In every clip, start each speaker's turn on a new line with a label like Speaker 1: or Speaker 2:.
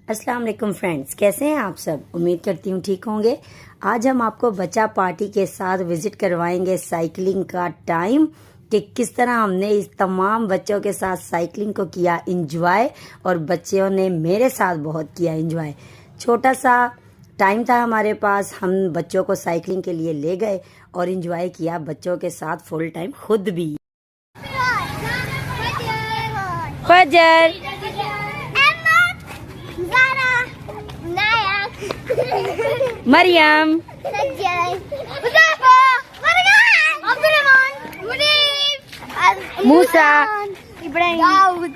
Speaker 1: अस्सलाम वालेकुम फ्रेंड्स, कैसे हैं आप सब। उम्मीद करती हूँ ठीक होंगे। आज हम आपको बच्चा पार्टी के साथ विजिट करवाएंगे साइकिलिंग का टाइम कि किस तरह हमने इस तमाम बच्चों के साथ साइकिलिंग को किया इंजॉय और बच्चों ने मेरे साथ बहुत किया इंजॉय। छोटा सा टाइम था हमारे पास, हम बच्चों को साइकिलिंग के लिए ले गए और इंजॉय किया बच्चों के साथ फुल टाइम खुद भी। फजर, मरियम, मूसा, इब्राहिम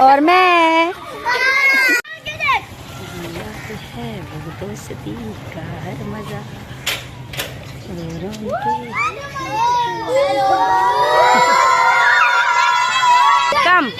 Speaker 1: और मैं। है वो दोस्ती का हर मजा। कम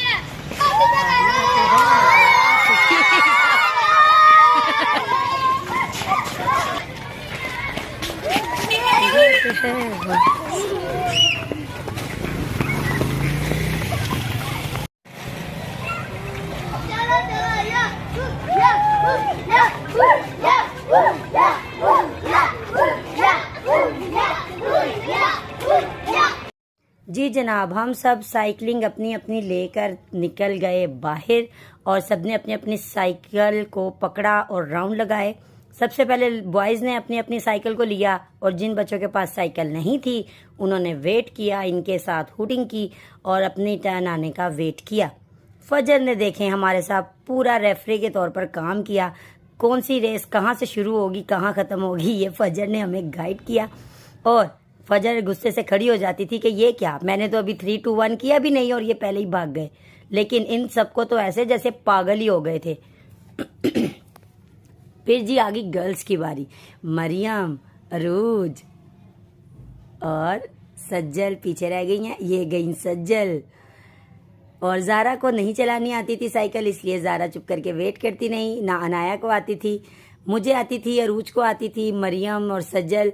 Speaker 1: जी जनाब, हम सब साइकिलिंग अपनी अपनी लेकर निकल गए बाहर और सबने अपनी अपनी साइकिल को पकड़ा और राउंड लगाए। सबसे पहले बॉयज़ ने अपनी अपनी साइकिल को लिया और जिन बच्चों के पास साइकिल नहीं थी उन्होंने वेट किया, इनके साथ हुटिंग की और अपनी टर्न आने का वेट किया। फजर ने देखें हमारे साथ पूरा रेफरी के तौर पर काम किया। कौन सी रेस कहाँ से शुरू होगी कहाँ ख़त्म होगी ये फजर ने हमें गाइड किया। और फजर गुस्से से खड़ी हो जाती थी कि ये क्या, मैंने तो अभी 3, 2, 1 किया भी नहीं और ये पहले ही भाग गए। लेकिन इन सबको तो ऐसे जैसे पागल ही हो गए थे। फिर जी आ गई गर्ल्स की बारी। मरियम, अरूज और सज्जल पीछे रह गई हैं। ये गई सज्जल। और ज़ारा को नहीं चलानी आती थी साइकिल, इसलिए ज़ारा चुप करके वेट करती नहीं। ना अनाया को आती थी, मुझे आती थी, अरूज को आती थी। मरियम और सज्जल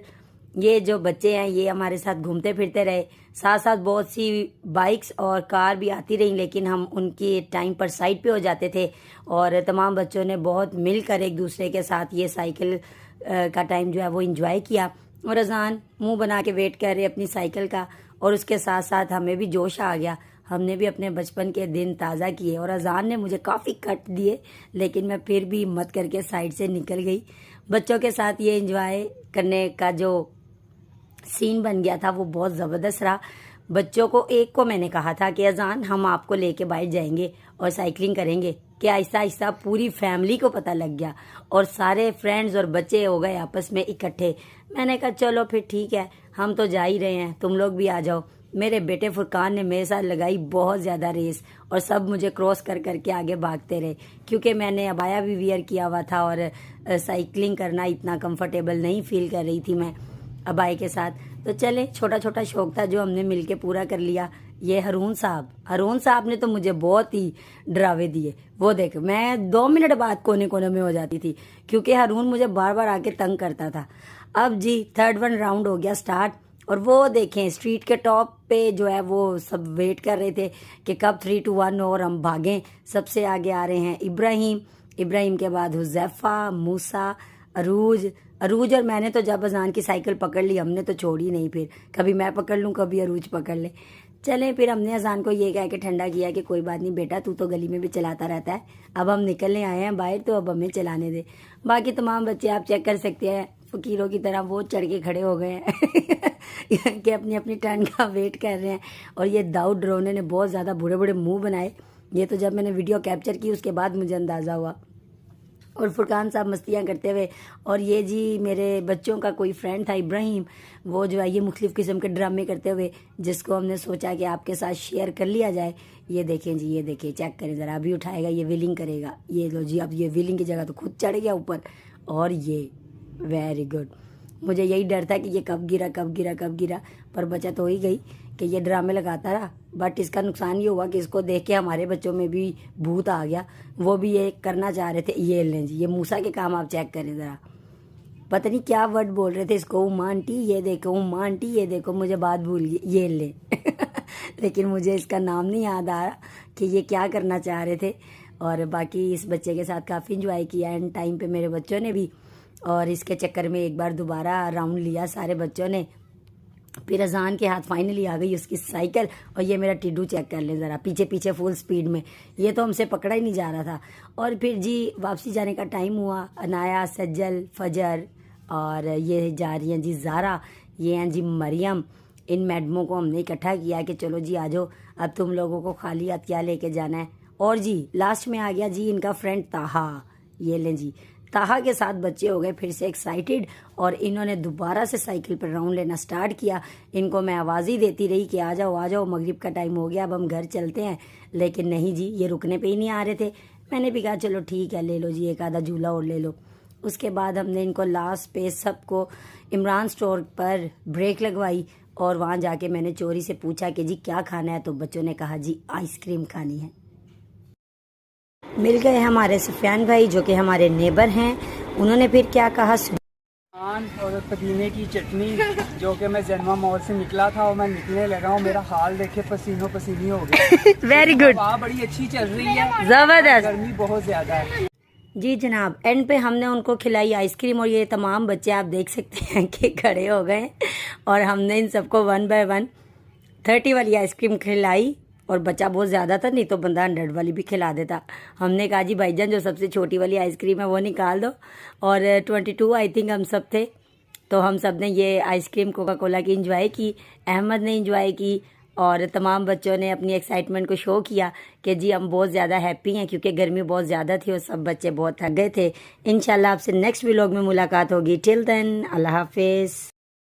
Speaker 1: ये जो बच्चे हैं ये हमारे साथ घूमते फिरते रहे। साथ साथ बहुत सी बाइक्स और कार भी आती रहीं, लेकिन हम उनके टाइम पर साइड पे हो जाते थे। और तमाम बच्चों ने बहुत मिलकर एक दूसरे के साथ ये साइकिल का टाइम जो है वो इंजॉय किया। और अजान मुंह बना के वेट कर रहे अपनी साइकिल का। और उसके साथ साथ हमें भी जोश आ गया, हमने भी अपने बचपन के दिन ताज़ा किए। और अजान ने मुझे काफ़ी कट दिए, लेकिन मैं फिर भी हिम्मत करके साइड से निकल गई। बच्चों के साथ ये इंजॉय करने का जो सीन बन गया था वो बहुत ज़बरदस्त रहा। बच्चों को एक को मैंने कहा था कि अजान हम आपको लेके बाहर जाएंगे और साइकिलिंग करेंगे, कि आहिस्ता आहिस्ता पूरी फैमिली को पता लग गया और सारे फ्रेंड्स और बच्चे हो गए आपस में इकट्ठे। मैंने कहा चलो फिर ठीक है, हम तो जा ही रहे हैं, तुम लोग भी आ जाओ। मेरे बेटे फुरकान ने मेरे साथ लगाई बहुत ज़्यादा रेस और सब मुझे क्रॉस कर करके आगे भागते रहे, क्योंकि मैंने अबाया भी वियर किया हुआ था और साइकिलिंग करना इतना कंफर्टेबल नहीं फील कर रही थी मैं अबाई के साथ। तो चले, छोटा छोटा शौक था जो हमने मिलके पूरा कर लिया। ये हरून साहब ने तो मुझे बहुत ही डरावे दिए। वो देख, मैं 2 मिनट बाद कोने कोने में हो जाती थी क्योंकि हरून मुझे बार बार आके तंग करता था। अब जी 3rd 1 राउंड हो गया स्टार्ट और वो देखें स्ट्रीट के टॉप पे जो है वो सब वेट कर रहे थे कि कब 3, 2, 1 और हम भागें। सबसे आगे आ रहे हैं इब्राहिम के बाद हुज़ैफा, मूसा, अरूज और मैंने तो जब अजान की साइकिल पकड़ ली हमने तो छोड़ी नहीं। फिर कभी मैं पकड़ लूँ कभी अरूज पकड़ ले। चलें, फिर हमने अजान को ये कह के ठंडा किया कि कोई बात नहीं बेटा, तू तो गली में भी चलाता रहता है, अब हम निकलने आए हैं बाहर तो अब हमें चलाने दे। बाकी तमाम बच्चे आप चेक कर सकते हैं फ़कीरों की तरह वो चढ़ के खड़े हो गए हैं कि अपनी अपनी टर्न का वेट कर रहे हैं। और ये दाऊद ड्रोने ने बहुत ज़्यादा बुरे बुरे मुँह बनाए। ये तो जब मैंने वीडियो कैप्चर की उसके बाद मुझे अंदाज़ा हुआ। और फुरकान साहब मस्तियाँ करते हुए। और ये जी मेरे बच्चों का कोई फ्रेंड था इब्राहिम, वो जो है ये मुख्तलिफ़ किस्म के ड्रामे करते हुए, जिसको हमने सोचा कि आपके साथ शेयर कर लिया जाए। ये देखें जी, ये देखें, चेक करें ज़रा, अभी उठाएगा ये व्हीलिंग करेगा। ये लो जी, अब ये व्हीलिंग की जगह तो खुद चढ़ गया ऊपर। और ये वेरी गुड, मुझे यही डर था कि ये कब गिरा, पर बचत हो ही गई कि ये ड्रामे लगाता रहा। बट इसका नुकसान ये हुआ कि इसको देख के हमारे बच्चों में भी भूत आ गया, वो भी ये करना चाह रहे थे। ये लें जी, ये मूसा के काम आप चेक करें ज़रा, पता नहीं क्या वर्ड बोल रहे थे इसको, उम्मा आंटी ये देखो, उम्मा आंटी ये देखो, मुझे बात भूल गई, ये ले लेकिन मुझे इसका नाम नहीं याद आ रहा। कि ये क्या करना चाह रहे थे। और बाकी इस बच्चे के साथ काफ़ी इंजॉय किया एंड टाइम पे मेरे बच्चों ने भी। और इसके चक्कर में एक बार दोबारा राउंड लिया सारे बच्चों ने। फिर अजान के हाथ फाइनली आ गई उसकी साइकिल। और ये मेरा टिड्डू चेक कर ले ज़रा, पीछे पीछे फुल स्पीड में, ये तो हमसे पकड़ा ही नहीं जा रहा था। और फिर जी वापसी जाने का टाइम हुआ। अनाया, सज्जल, फजर और ये जा रही हैं जी ज़ारा, ये हैं जी मरियम। इन मैडमों को हमने इकट्ठा किया कि चलो जी आ जाओ, अब तुम लोगों को खाली हाथ क्या लेके जाना है। और जी लास्ट में आ गया जी इनका फ्रेंड ताहा। ये लें जी, ताहा के साथ बच्चे हो गए फिर से एक्साइटेड और इन्होंने दोबारा से साइकिल पर राउंड लेना स्टार्ट किया। इनको मैं आवाज़ ही देती रही कि आ जाओ, मगरिब का टाइम हो गया, अब हम घर चलते हैं। लेकिन नहीं जी, ये रुकने पे ही नहीं आ रहे थे। मैंने भी कहा चलो ठीक है, ले लो जी एक आधा झूला और ले लो। उसके बाद हमने इनको लास्ट पे सबको इमरान स्टोर पर ब्रेक लगवाई और वहाँ जाके मैंने चोरी से पूछा कि जी क्या खाना है, तो बच्चों ने कहा जी आइसक्रीम खानी है। मिल गए हमारे सुफियान भाई जो कि हमारे नेबर हैं। उन्होंने फिर क्या कहा,
Speaker 2: और पुदीने की चटनी, जो कि मैं जन्मा मॉल से निकला था और मैं निकलने लगा हूँ, मेरा हाल देखे पसीनों पसीनी हो गया।
Speaker 1: वेरी गुड,
Speaker 2: हवा बड़ी अच्छी चल रही है,
Speaker 1: जबरदस्त,
Speaker 2: गर्मी बहुत ज्यादा है।
Speaker 1: जी जनाब। एंड पे हमने उनको खिलाई आइसक्रीम और ये तमाम बच्चे आप देख सकते हैं कि खड़े हो गए और हमने इन सबको 1 बाय 1 30 वाली आइसक्रीम खिलाई। और बच्चा बहुत ज़्यादा था, नहीं तो बंदा 100 वाली भी खिला देता। हमने कहा जी भाईजान जो सबसे छोटी वाली आइसक्रीम है वो निकाल दो। और 22 आई थिंक हम सब थे, तो हम सब ने ये आइसक्रीम कोका कोला की इंजॉय की। अहमद ने इंजॉय की और तमाम बच्चों ने अपनी एक्साइटमेंट को शो किया कि जी हम बहुत ज़्यादा हैप्पी हैं क्योंकि गर्मी बहुत ज़्यादा थी और सब बच्चे बहुत थक गए थे। इंशाल्लाह आपसे नेक्स्ट व्लॉग में मुलाकात होगी। टिल देन अल्लाह हाफिज़।